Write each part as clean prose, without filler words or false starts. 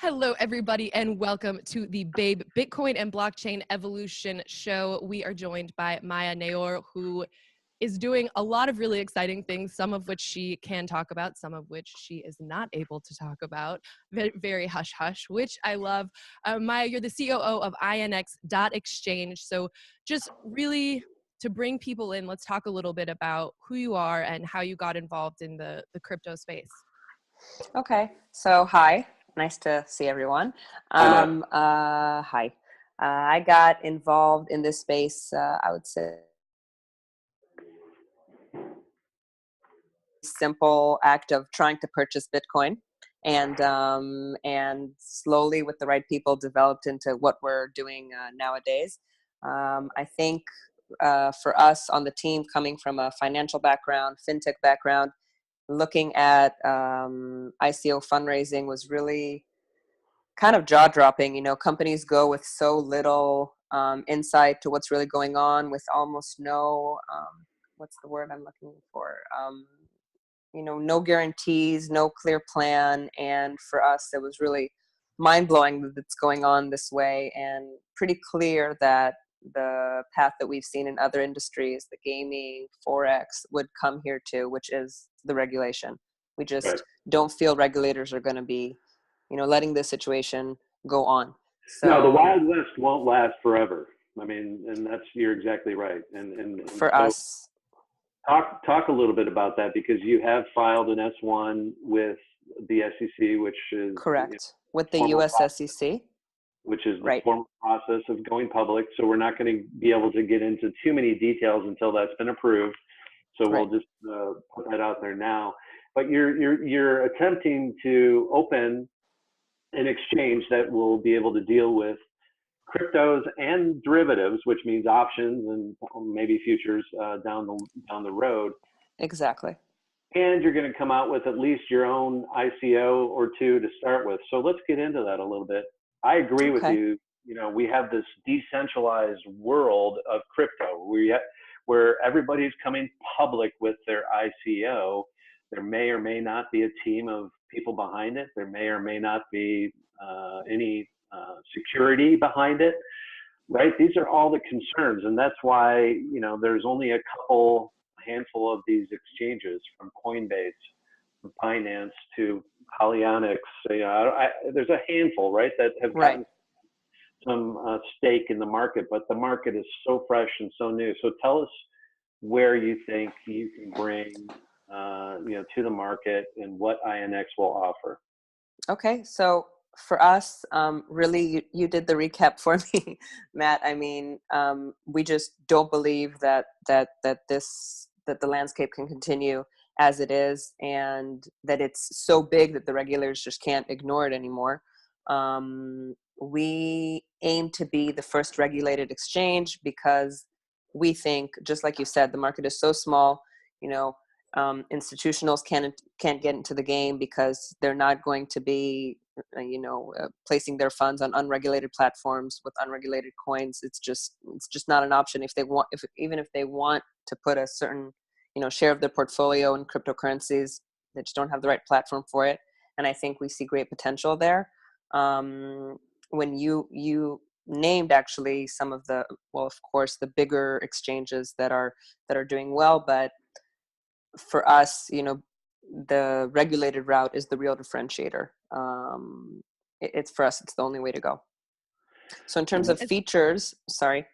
Hello, everybody, and welcome to the Babe Bitcoin and Blockchain Evolution Show. We are joined by Maia Naor, who is doing a lot of really exciting things, some of which she can talk about, some of which she is not able to talk about. Very hush-hush, which I love. Maia, you're the COO of INX Exchange. So just really to bring people in, let's talk a little bit about who you are and how you got involved in the crypto space. Okay, so hi, nice to see everyone. Hi. I got involved in this space, I would say, simple act of trying to purchase Bitcoin, and slowly with the right people developed into what we're doing nowadays. I think for us on the team, coming from a financial background, fintech background, looking at ICO fundraising was really kind of jaw-dropping. You know, companies go with so little insight to what's really going on, with almost no what's the word I'm looking for, no guarantees, no clear plan. And for us, it was really mind-blowing that it's going on this way, and pretty clear that the path that we've seen in other industries, the gaming, Forex, would come here too, which is the regulation. We just don't feel regulators are going to be, letting this situation go on. So no, the Wild West won't last forever. I mean, and you're exactly right. And for so us, talk a little bit about that, because you have filed an S1 with the SEC, which is correct, with the formal US SEC. Which is the right. formal process of going public. So we're not going to be able to get into too many details until that's been approved. So we'll just put that out there now. But you're attempting to open an exchange that will be able to deal with cryptos and derivatives, which means options and maybe futures down the road. Exactly. And you're going to come out with at least your own ICO or two to start with. So let's get into that a little bit. I agree with you. You know, we have this decentralized world of crypto where everybody's coming public with their ICO. There may or may not be a team of people behind it. There may or may not be any security behind it, right? These are all the concerns. And that's why, there's only a handful of these exchanges, from Coinbase, from Binance to Polyonics. There's a handful, right, that have gotten some stake in the market, but the market is so fresh and so new. So tell us where you think you can bring, to the market, and what INX will offer. Okay, so for us, really, you did the recap for me, Matt. I mean, we just don't believe that the landscape can continue as it is, and that it's so big that the regulators just can't ignore it anymore. We aim to be the first regulated exchange because we think, just like you said, the market is so small. Institutionals can't get into the game because they're not going to be, placing their funds on unregulated platforms with unregulated coins. It's just not an option. Even if they want to put a certain, share of their portfolio in cryptocurrencies, they just don't have the right platform for it. And I think we see great potential there. When you named actually some of the, well, of course, the bigger exchanges that are doing well, but for us, the regulated route is the real differentiator. It's for us, it's the only way to go. So in terms of features, sorry.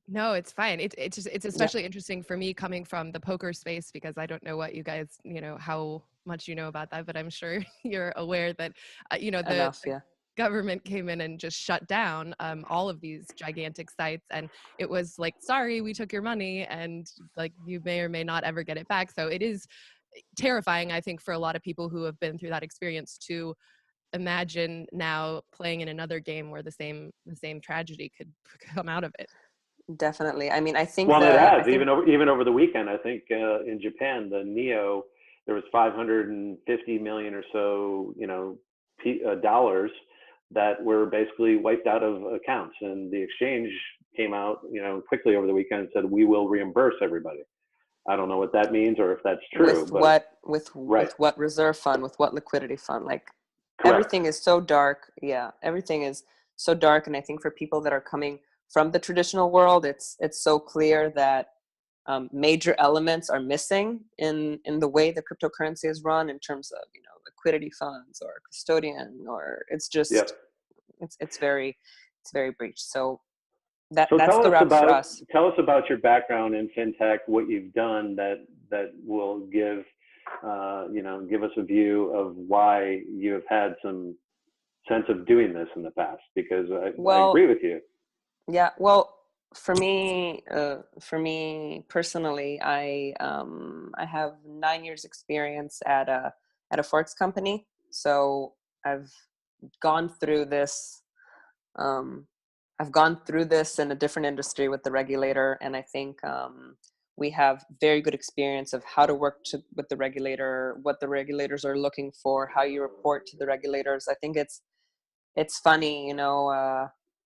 No, it's fine. It's especially interesting for me coming from the poker space, because I don't know what you guys, how much you know about that, but I'm sure you're aware that, the government came in and just shut down all of these gigantic sites. And it was like, sorry, we took your money, and like, you may or may not ever get it back. So it is terrifying, I think, for a lot of people who have been through that experience to imagine now playing in another game where the same tragedy could come out of it. Definitely. I mean, I think it has. Even over the weekend, I think in Japan, the NEO, there was 550 million or so, dollars that were basically wiped out of accounts, and the exchange came out, quickly over the weekend and said, we will reimburse everybody. I don't know what that means or if that's true. With what reserve fund, with what liquidity fund? Like, everything is so dark. Yeah, everything is so dark. And I think for people that are coming from the traditional world, it's so clear that major elements are missing in the way the cryptocurrency is run, in terms of, liquidity funds or custodian, or it's just, Yep. it's very breached. So So that's the route for us. tell us about your background in fintech, what you've done that will give give us a view of why you have had some sense of doing this in the past, because I agree with you. Yeah, well, for me personally, I have 9 years experience at a Forex company. So I've gone through this. I've gone through this in a different industry with the regulator, and I think we have very good experience of how to work with the regulator, what the regulators are looking for, how you report to the regulators. I think it's funny,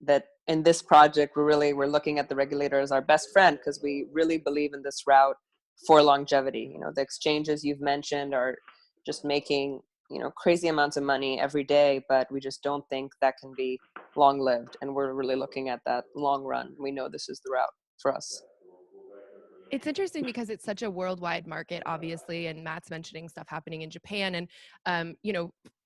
that in this project we're looking at the regulator as our best friend, because we really believe in this route for longevity. The exchanges you've mentioned are just making crazy amounts of money every day, but we just don't think that can be long lived, and we're really looking at that long run. We know this is the route for us. It's interesting because it's such a worldwide market, obviously, and Matt's mentioning stuff happening in Japan. And,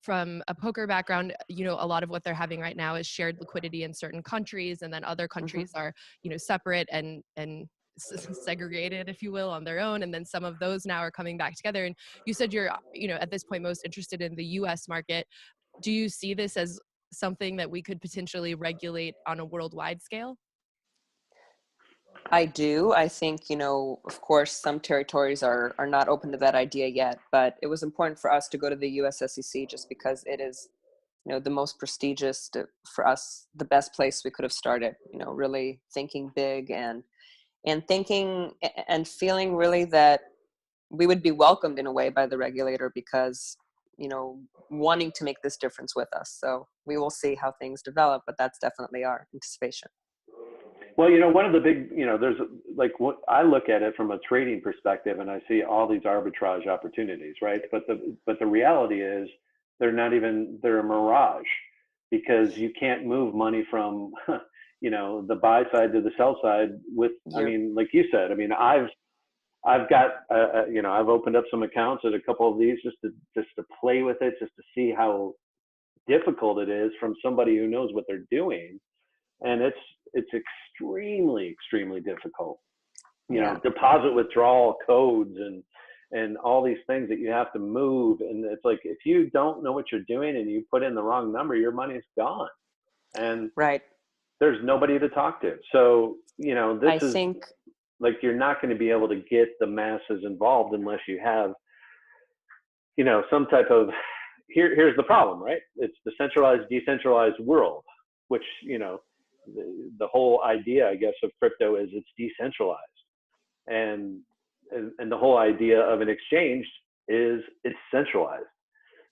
from a poker background, a lot of what they're having right now is shared liquidity in certain countries, and then other countries are, separate and segregated, if you will, on their own. And then some of those now are coming back together. And you said you're, at this point, most interested in the US market. Do you see this as something that we could potentially regulate on a worldwide scale? I do. I think, of course, some territories are not open to that idea yet, but it was important for us to go to the US SEC just because it is, the most prestigious for us, the best place we could have started, really thinking big and thinking and feeling really that we would be welcomed in a way by the regulator, because, wanting to make this difference with us. So we will see how things develop, but that's definitely our anticipation. Well, one of the big, there's like, what I look at it from a trading perspective, and I see all these arbitrage opportunities, right? But the reality is they're a mirage, because you can't move money from, the buy side to the sell side with, like you said, I've got, I've opened up some accounts at a couple of these just to play with it, just to see how difficult it is from somebody who knows what they're doing. And it's extremely difficult, deposit withdrawal codes and all these things that you have to move. And it's like, if you don't know what you're doing and you put in the wrong number, your money's gone, and there's nobody to talk to. So, like, you're not going to be able to get the masses involved unless you have, some type of, here's the problem, right? It's the centralized, decentralized world, which, the whole idea, I guess, of crypto is it's decentralized, and the whole idea of an exchange is it's centralized.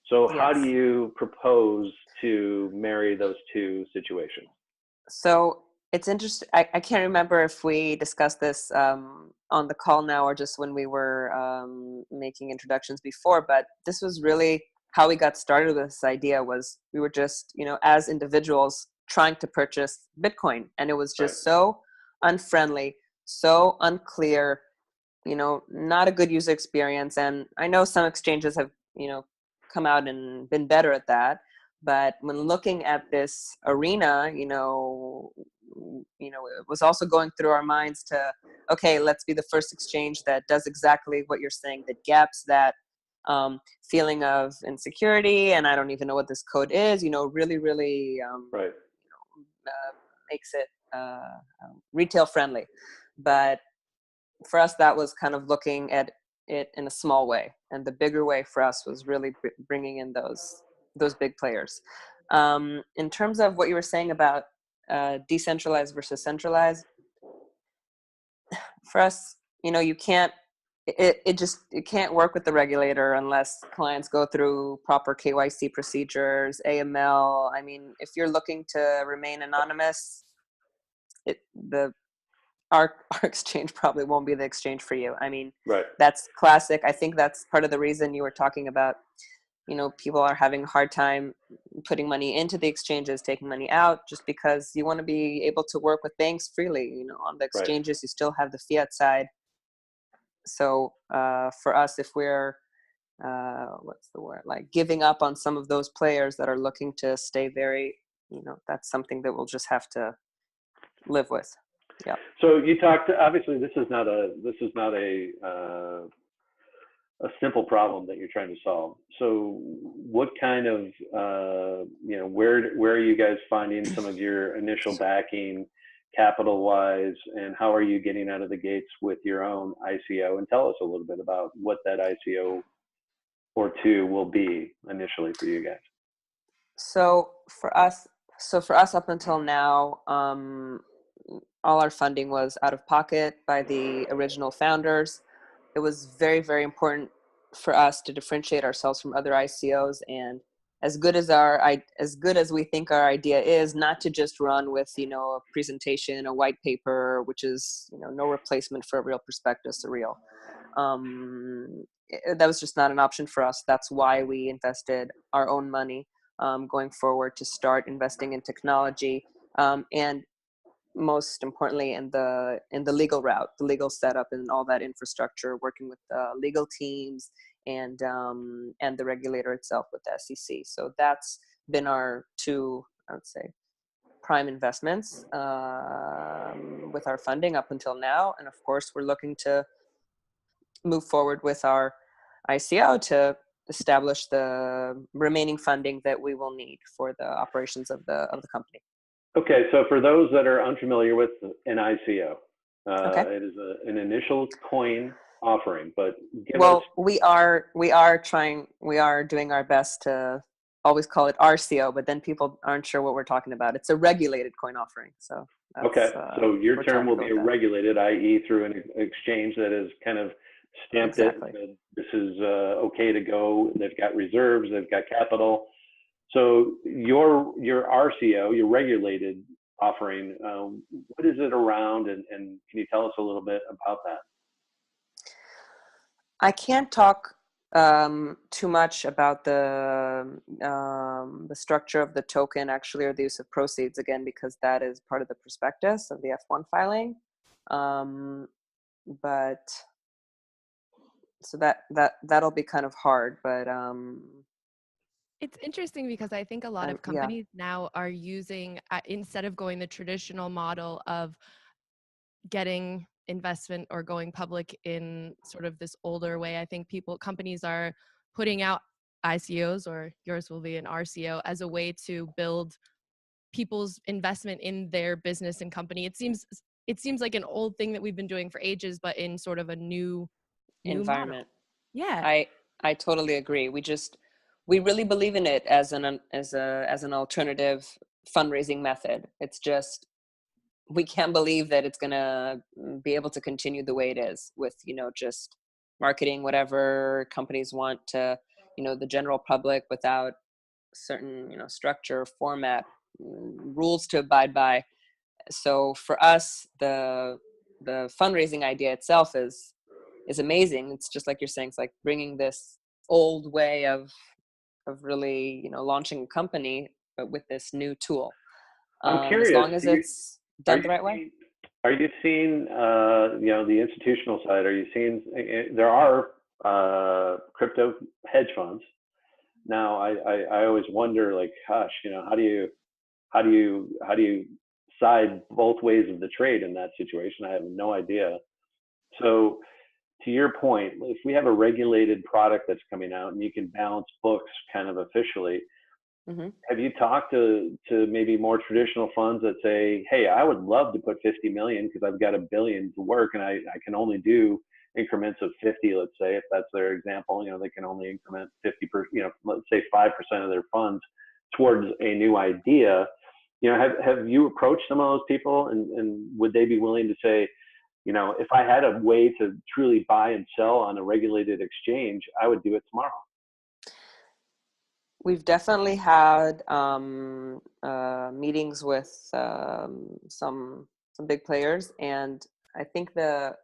So how do you propose to marry those two situations? So it's interesting. I can't remember if we discussed this on the call now or just when we were making introductions before, but this was really how we got started with this idea. Was we were just, as individuals trying to purchase Bitcoin, and it was just so unfriendly, so unclear, not a good user experience. And I know some exchanges have, come out and been better at that. But when looking at this arena, it was also going through our minds to, okay, let's be the first exchange that does exactly what you're saying, that gaps that feeling of insecurity, and I don't even know what this code is, really, really makes it retail friendly. But for us, that was kind of looking at it in a small way, and the bigger way for us was really bringing in those big players. In terms of what you were saying about decentralized versus centralized, for us, you can't, it can't work with the regulator unless clients go through proper KYC procedures, AML. I mean, if you're looking to remain anonymous, our exchange probably won't be the exchange for you. I mean, that's classic. I think that's part of the reason you were talking about, people are having a hard time putting money into the exchanges, taking money out, just because you want to be able to work with banks freely. On the exchanges, you still have the fiat side. So for us, if we're what's the word, like giving up on some of those players that are looking to stay very, that's something that we'll just have to live with. Yeah. So you talked, obviously this is not a simple problem that you're trying to solve. So what kind of, where are you guys finding some of your initial backing capital wise, and how are you getting out of the gates with your own ICO? And tell us a little bit about what that ICO or two will be initially for you guys. So for us up until now, all our funding was out of pocket by the original founders. It was very, very important for us to differentiate ourselves from other ICOs, and as good as we think our idea is, not to just run with a presentation, a white paper, which is no replacement for a real prospectus, a real. That was just not an option for us. That's why we invested our own money going forward to start investing in technology, and most importantly in the legal route, the legal setup and all that infrastructure, working with legal teams and the regulator itself with the SEC. So that's been our two, I would say, prime investments with our funding up until now. And of course, we're looking to move forward with our ICO to establish the remaining funding that we will need for the operations of the company. Okay, so for those that are unfamiliar with an ICO, okay. It is an initial coin offering, but we are doing our best to always call it RCO, but then people aren't sure what we're talking about. It's a regulated coin offering. So so your term will be regulated, i.e. through an exchange that is kind of stamped exactly. it. This is okay to go. They've got reserves. They've got capital. So your RCO, your regulated offering, what is it around, and can you tell us a little bit about that? I can't talk too much about the structure of the token, actually, or the use of proceeds, again, because that is part of the prospectus of the F1 filing. But so that'll be kind of hard, but it's interesting because I think a lot of companies now are using, instead of going the traditional model of getting investment or going public in sort of this older way, I think companies are putting out ICOs, or yours will be an RCO, as a way to build people's investment in their business and company. It seems like an old thing that we've been doing for ages, but in sort of a new environment. Model. Yeah, I totally agree. We really believe in it as an alternative fundraising method. It's just, we can't believe that it's going to be able to continue the way it is with, just marketing whatever companies want to, the general public without certain, structure, format, rules to abide by. So for us, the fundraising idea itself is amazing. It's just like you're saying, it's like bringing this old way of really, launching a company, but with this new tool. I'm curious, as long as it's done the right way. Are you seeing, the institutional side? Are you seeing there are crypto hedge funds now? I always wonder, like, gosh, how do you side both ways of the trade in that situation? I have no idea. So, to your point, if we have a regulated product that's coming out and you can balance books kind of officially, have you talked to maybe more traditional funds that say, hey, I would love to put 50 million because I've got $1 billion to work, and I can only do increments of 50, let's say, if that's their example, they can only increment 50 let's say 5% of their funds towards a new idea. Have you approached some of those people, and would they be willing to say, if I had a way to truly buy and sell on a regulated exchange, I would do it tomorrow? We've definitely had meetings with some big players, and I think the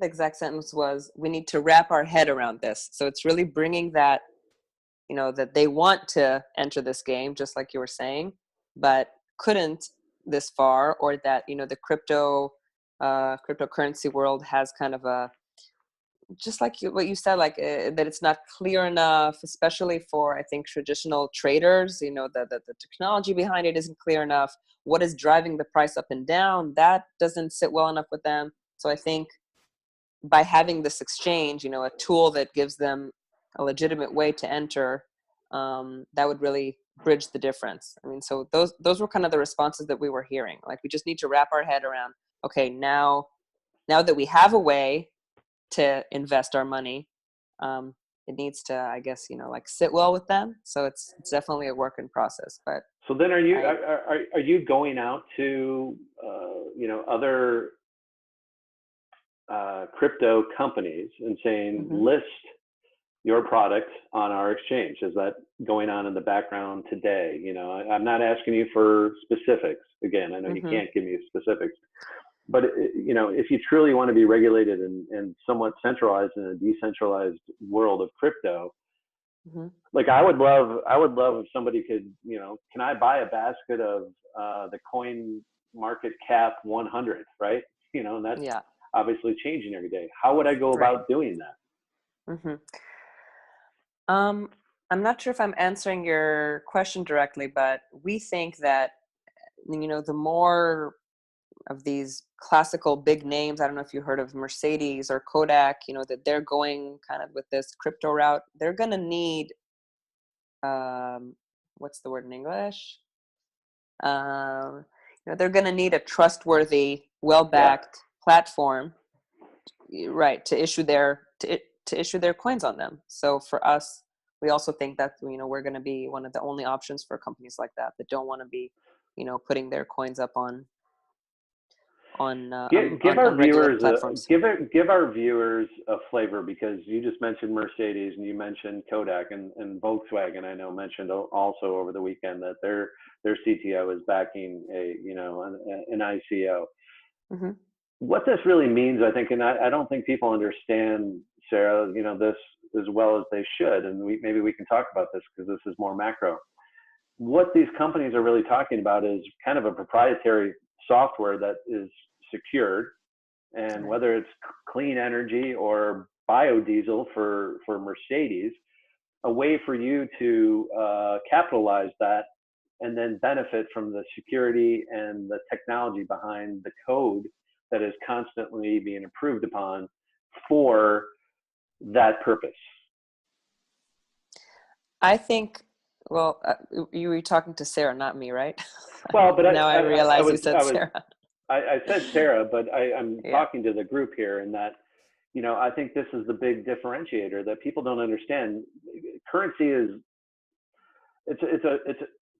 exact sentence was, we need to wrap our head around this. So it's really bringing that that they want to enter this game, just like you were saying, but couldn't this far, or that, the cryptocurrency world has kind of just like what you said, like that it's not clear enough, especially for, I think, traditional traders. The technology behind it isn't clear enough. What is driving the price up and down? That doesn't sit well enough with them. So I think by having this exchange, a tool that gives them a legitimate way to enter, that would really bridge the difference. I mean, so those were kind of the responses that we were hearing. Like, we just need to wrap our head around, okay, now that we have a way to invest our money, it needs to, I guess, like, sit well with them. So it's definitely a work in process. But so then are you going out to other crypto companies and saying, list your product on our exchange? Is that going on in the background today? I'm not asking you for specifics. Again, I know you can't give me specifics, but if you truly want to be regulated and somewhat centralized in a decentralized world of crypto, like, I would love if somebody could, can I buy a basket of the coin market cap 100, right? And that's obviously changing every day. How would I go about doing that? I'm not sure if I'm answering your question directly, but we think that, the more of these classical big names, I don't know if you heard of Mercedes or Kodak, that they're going kind of with this crypto route, they're going to need, what's the word in English? They're going to need a trustworthy, well-backed platform, right, to issue their coins on them. So for us, we also think that, we're going to be one of the only options for companies like that don't want to be, putting their coins up on give our viewers platforms. Give our viewers a flavor, because you just mentioned Mercedes and you mentioned Kodak and Volkswagen. I know mentioned also over the weekend that their CTO is backing an ICO. What this really means, I think, and I don't think people understand, Sarah, this as well as they should, and maybe we can talk about this because this is more macro. What these companies are really talking about is kind of a proprietary software that is secured, and whether it's clean energy or biodiesel for Mercedes, a way for you to capitalize that and then benefit from the security and the technology behind the code that is constantly being improved upon for that purpose. I think, well, you were talking to Sarah, not me, right? Well, but now I realize you said Sarah. I said Sarah, but I'm talking to the group here, in that, I think this is the big differentiator that people don't understand. Currency is,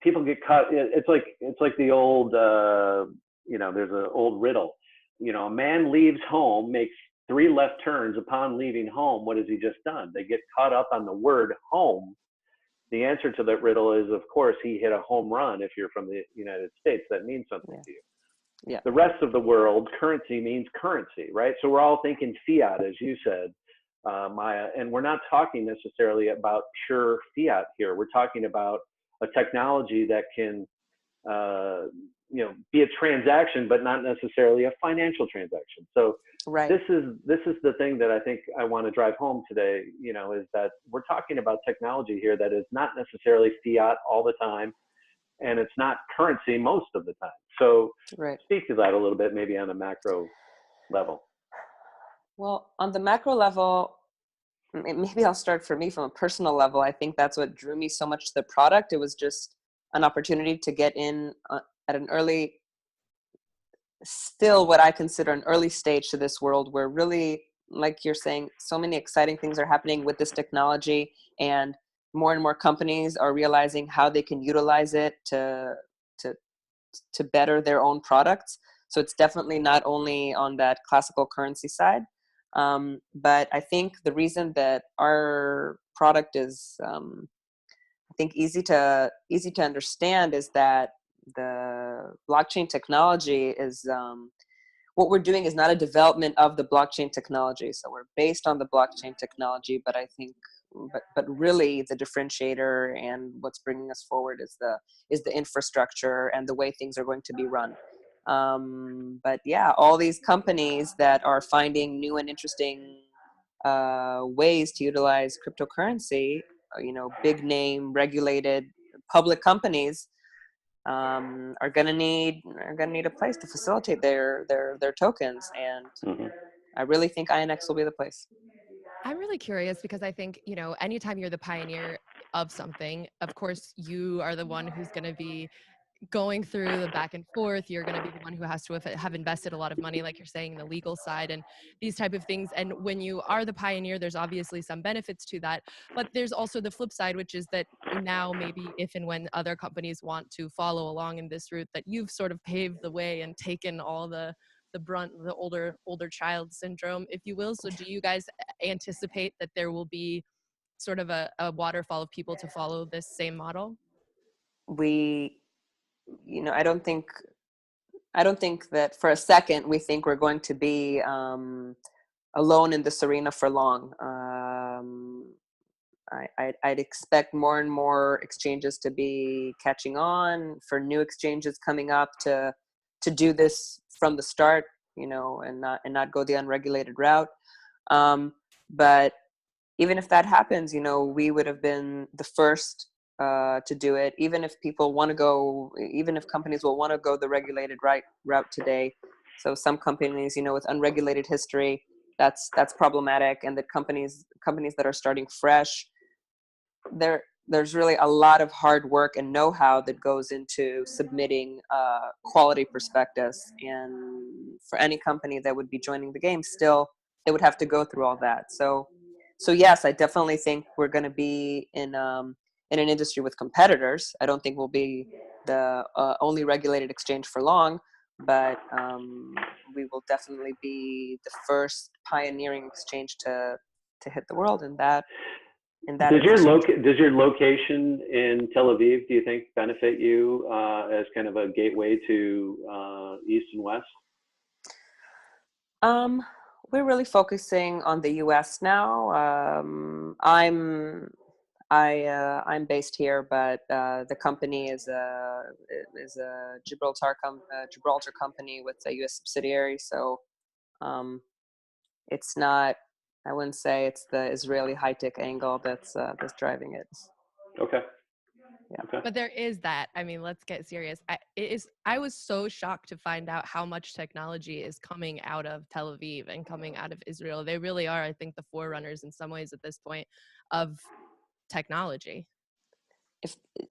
people get caught. It's like the old, there's an old riddle. A man leaves home, makes 3 left turns. Upon leaving home, what has he just done? They get caught up on the word home. The answer to that riddle is, of course, he hit a home run. If you're from the United States, that means something to you. Yeah. The rest of the world, currency means currency, right? So we're all thinking fiat, as you said, Maia, and we're not talking necessarily about pure fiat here. We're talking about a technology that can, be a transaction, but not necessarily a financial transaction. So this is the thing that I think I want to drive home today, is that we're talking about technology here that is not necessarily fiat all the time, and it's not currency most of the time. So speak to that a little bit, maybe on a macro level. Well, on the macro level, maybe I'll start for me from a personal level. I think that's what drew me so much to the product. It was just an opportunity to get in at an early, still what I consider an early stage to this world, where really, like you're saying, so many exciting things are happening with this technology, and more companies are realizing how they can utilize it to better their own products. So it's definitely not only on that classical currency side, but I think the reason that our product is, I think, easy to understand is that the blockchain technology is, what we're doing is not a development of the blockchain technology. So we're based on the blockchain technology, but I think, but really the differentiator and what's bringing us forward is the infrastructure and the way things are going to be run. But yeah, all these companies that are finding new and interesting ways to utilize cryptocurrency, big name regulated public companies, are gonna need a place to facilitate their tokens, and I really think INX will be the place. I'm really curious because I think, anytime you're the pioneer of something, of course, you are the one who's going to be going through the back and forth. You're going to be the one who has to have invested a lot of money, like you're saying, the legal side and these type of things. And when you are the pioneer, there's obviously some benefits to that, but there's also the flip side, which is that now maybe if and when other companies want to follow along in this route, that you've sort of paved the way and taken all the brunt, the older child syndrome, if you will. So do you guys anticipate that there will be sort of a waterfall of people to follow this same model? We, I don't think that for a second we think we're going to be alone in this arena for long. I'd expect more and more exchanges to be catching on, for new exchanges coming up to do this from the start, and not go the unregulated route. But even if that happens, we would have been the first to do it. Even if companies will want to go the regulated route today. So some companies, with unregulated history, that's problematic, and that companies that are starting fresh, there's really a lot of hard work and know-how that goes into submitting quality prospectus. And for any company that would be joining the game, still, they would have to go through all that. So yes, I definitely think we're going to be in an industry with competitors. I don't think we'll be the only regulated exchange for long, but we will definitely be the first pioneering exchange to hit the world in that. Does your location in Tel Aviv, do you think, benefit you as kind of a gateway to East and West? We're really focusing on the U.S. now. I'm based here, but the company is a Gibraltar company with a U.S. subsidiary. So it's not. I wouldn't say it's the Israeli high-tech angle that's driving it. Okay. Yeah. Okay. But there is that. I mean, let's get serious. I was so shocked to find out how much technology is coming out of Tel Aviv and coming out of Israel. They really are, I think, the forerunners in some ways at this point of technology.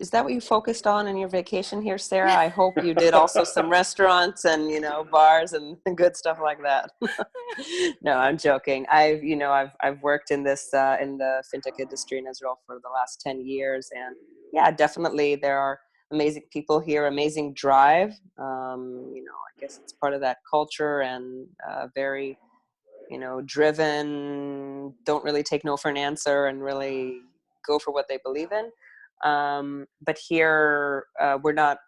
Is that what you focused on in your vacation here, Sarah? I hope you did also some restaurants and bars and good stuff like that. No, I'm joking. I've worked in this in the fintech industry in Israel for the last 10 years, and yeah, definitely there are amazing people here, amazing drive. I guess it's part of that culture, and very driven, don't really take no for an answer, and really go for what they believe in. But here we're not.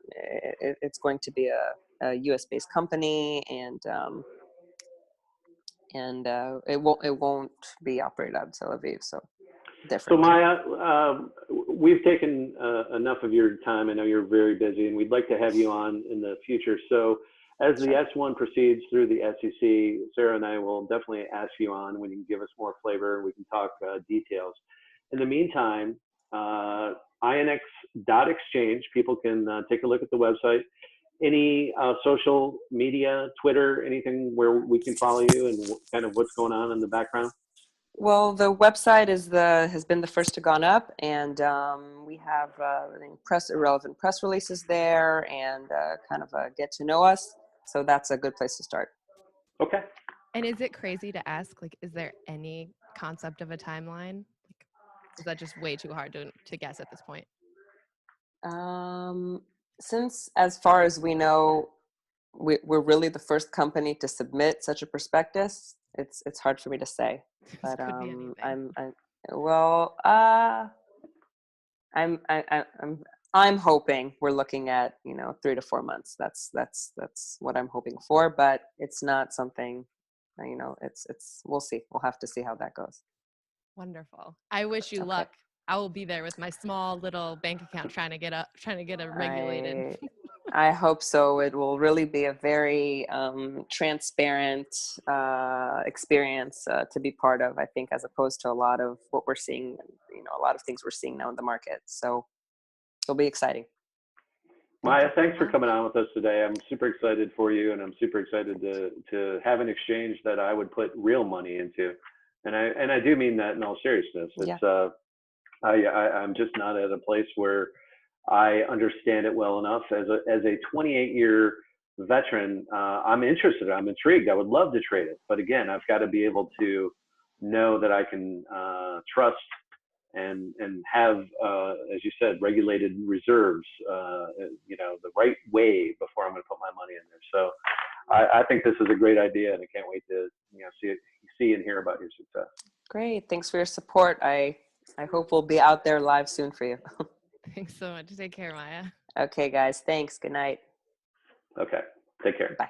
It's going to be a U.S. based company, and it won't be operated out of Tel Aviv. So different. So Maia, we've taken enough of your time. I know you're very busy, and we'd like to have you on in the future. So as the S1 proceeds through the SEC, Sarah and I will definitely ask you on when you can give us more flavor. We can talk details. In the meantime, INX.exchange, people can take a look at the website. Any social media, Twitter, anything where we can follow you and kind of what's going on in the background? Well, the website has been the first to gone up, and we have relevant press releases there, and kind of get to know us. So that's a good place to start. Okay. And is it crazy to ask, like, is there any concept of a timeline? Like, is that just way too hard to guess at this point? Since, as far as we know, we're really the first company to submit such a prospectus, it's hard for me to say. But could be anything. I'm hoping we're looking at, 3 to 4 months. That's what I'm hoping for, but it's not something, we'll see. We'll have to see how that goes. Wonderful. I wish you luck. I will be there with my small little bank account trying to get it regulated. I hope so. It will really be a very transparent experience to be part of, I think, as opposed to a lot of what we're seeing, a lot of things we're seeing now in the market. So it'll be exciting. Maia, thanks for coming on with us today. I'm super excited for you, and I'm super excited to have an exchange that I would put real money into. And I do mean that in all seriousness. It's I'm just not at a place where I understand it well enough. As a 28-year veteran, I'm interested. I'm intrigued. I would love to trade it, but again, I've got to be able to know that I can trust and have, as you said, regulated reserves. The right way before I'm going to put my money in there. So I think this is a great idea, and I can't wait to see and hear about your success. Great. Thanks for your support. I hope we'll be out there live soon for you. Thanks so much. Take care, Maia. Okay, guys. Thanks. Good night. Okay. Take care. Bye.